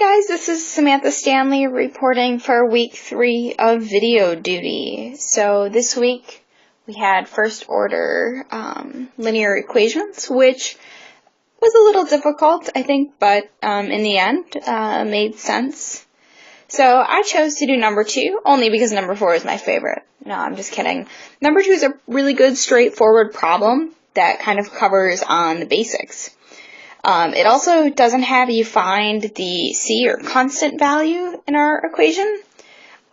guys, this is Samantha Stanley reporting for week 3 of Video Duty. So this week we had first order linear equations, which was a little difficult, I think, but in the end made sense. So I chose to do number 2 only because number 4 is my favorite. No, I'm just kidding. Number 2 is a really good straightforward problem that kind of covers on the basics. It also doesn't have you find the c or constant value in our equation.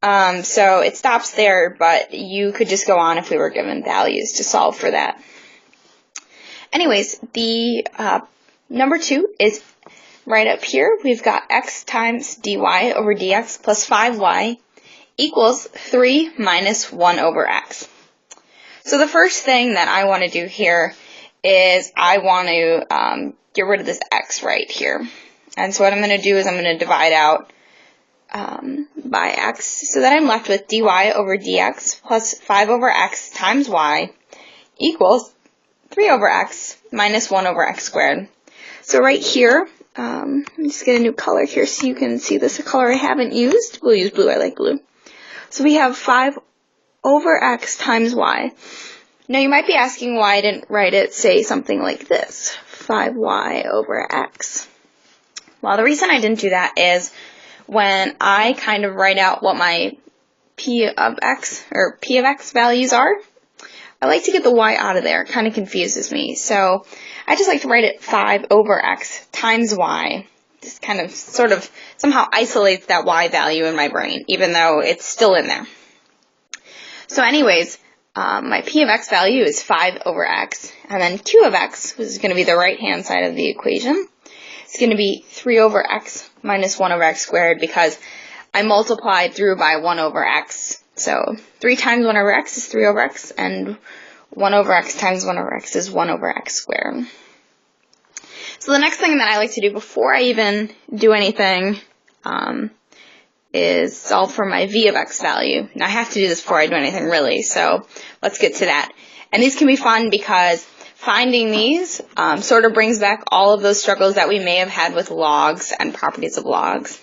So it stops there, but you could just go on if we were given values to solve for that. Anyways, the number 2 is right up here. We've got x times dy over dx plus 5y equals 3 minus 1 over x. So the first thing that I want to do here is I want to get rid of this x right here. And so what I'm going to do is I'm going to divide out by x so that I'm left with dy over dx plus 5 over x times y equals 3 over x minus 1 over x squared. So right here, let me just get a new color here so you can see this, a color I haven't used. We'll use blue, I like blue. So we have 5 over x times y. Now you might be asking why I didn't write it, say something like this, 5y over x. Well, the reason I didn't do that is when I kind of write out what my p of x values are, I like to get the y out of there. It kind of confuses me. So I just like to write it 5 over x times y. Just kind of sort of somehow isolates that y value in my brain, even though it's still in there. So anyways, my p of x value is 5 over x, and then q of x, which is going to be the right-hand side of the equation, it's going to be 3 over x minus 1 over x squared because I multiplied through by 1 over x. So 3 times 1 over x is 3 over x, and 1 over x times 1 over x is 1 over x squared. So the next thing that I like to do before I even do anything is solve for my v of x value. Now I have to do this before I do anything really, so let's get to that. And these can be fun because finding these sort of brings back all of those struggles that we may have had with logs and properties of logs.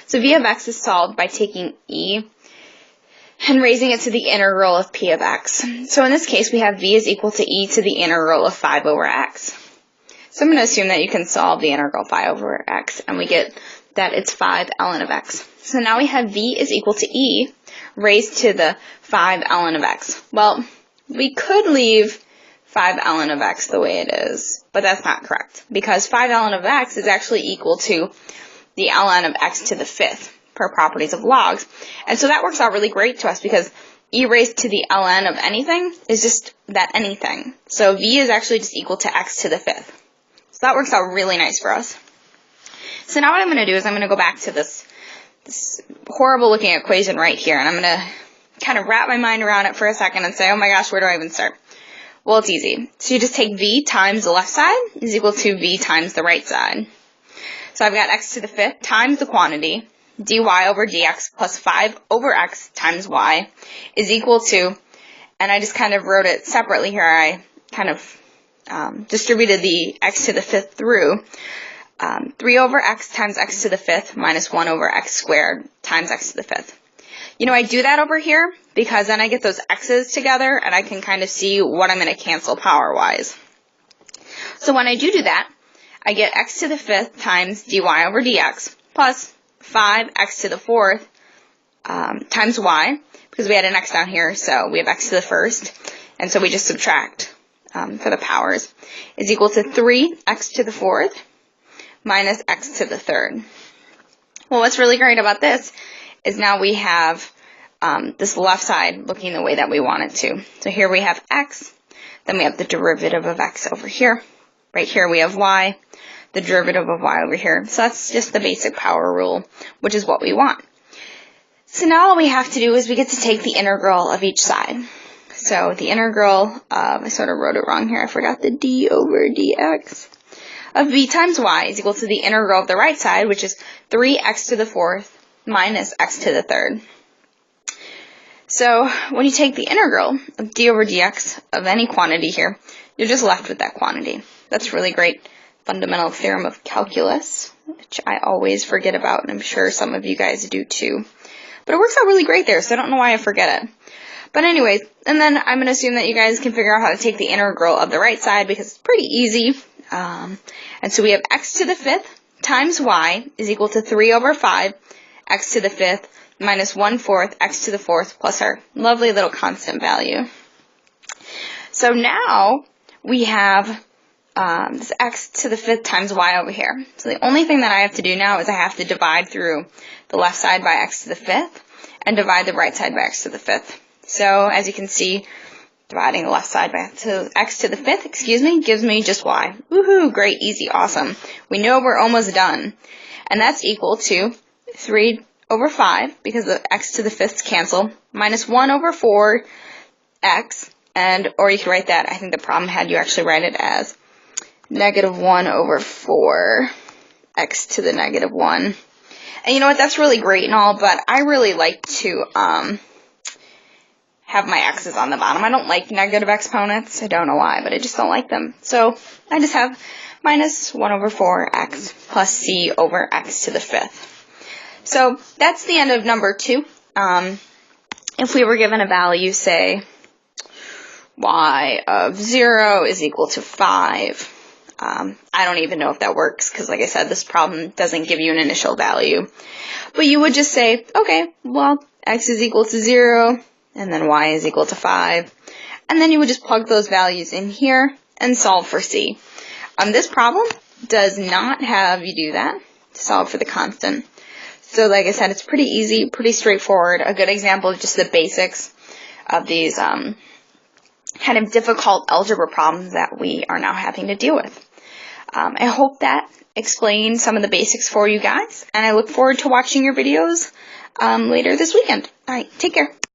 So v of x is solved by taking e and raising it to the integral of p of x. So in this case we have v is equal to e to the integral of 5 over x. So I'm going to assume that you can solve the integral of 5 over x, and we get that it's 5 ln of x. So now we have v is equal to e raised to the 5 ln of x. Well, we could leave 5 ln of x the way it is, but that's not correct, because 5 ln of x is actually equal to the ln of x to the 5th per properties of logs. And so that works out really great to us because e raised to the ln of anything is just that anything. So v is actually just equal to x to the 5th. So that works out really nice for us. So now what I'm going to do is I'm going to go back to this horrible looking equation right here, and I'm going to kind of wrap my mind around it for a second and say, oh my gosh, where do I even start? Well, it's easy. So you just take v times the left side is equal to v times the right side. So I've got x to the 5th times the quantity, dy over dx plus 5 over x times y is equal to, and I just kind of wrote it separately here. I kind of distributed the x to the 5th through 3 over x times x to the 5th minus 1 over x squared times x to the 5th. You know, I do that over here because then I get those x's together and I can kind of see what I'm going to cancel power-wise. So when I do that, I get x to the 5th times dy over dx plus 5x to the 4th times y, because we had an x down here, so we have x to the 1st, and so we just subtract for the powers, is equal to 3x to the 4th minus x to the 3rd. Well, what's really great about this is now we have this left side looking the way that we want it to. So here we have x, then we have the derivative of x over here. Right here we have y, the derivative of y over here. So that's just the basic power rule, which is what we want. So now all we have to do is we get to take the integral of each side. So the integral of, I sort of wrote it wrong here, I forgot the d over dx, of v times y is equal to the integral of the right side, which is 3x to the 4th minus x to the 3rd. So when you take the integral of d over dx of any quantity here, you're just left with that quantity. That's really great fundamental theorem of calculus. which I always forget about, and I'm sure some of you guys do too. But it works out really great there, so I don't know why I forget it. But anyways, and then I'm going to assume that you guys can figure out how to take the integral of the right side because it's pretty easy. And so we have x to the 5th times y is equal to 3 over 5 x to the 5th minus 1/4 x to the 4th plus our lovely little constant value. So now we have this x to the 5th times y over here. So the only thing that I have to do now is I have to divide through the left side by x to the 5th and divide the right side by x to the 5th. So as you can see, dividing the left side by x to the 5th, gives me just y. Woohoo, great, easy, awesome. We know we're almost done. And that's equal to 3 over 5, because the x to the 5ths cancel, minus 1 over 4x, or you could write that, I think the problem had you actually write it as negative 1 over 4 x to the negative 1. And you know what, that's really great and all, but I really like to have my x's on the bottom. I don't like negative exponents. I don't know why, but I just don't like them. So I just have minus 1 over 4x plus c over x to the 5th. So that's the end of number 2. If we were given a value, say, y of 0 is equal to 5, I don't even know if that works because, like I said, this problem doesn't give you an initial value. But you would just say, okay, well, x is equal to 0, and then y is equal to 5. And then you would just plug those values in here and solve for c. This problem does not have you do that to solve for the constant. So like I said, it's pretty easy, pretty straightforward. A good example of just the basics of these kind of difficult algebra problems that we are now having to deal with. I hope that explained some of the basics for you guys, and I look forward to watching your videos later this weekend. All right, take care.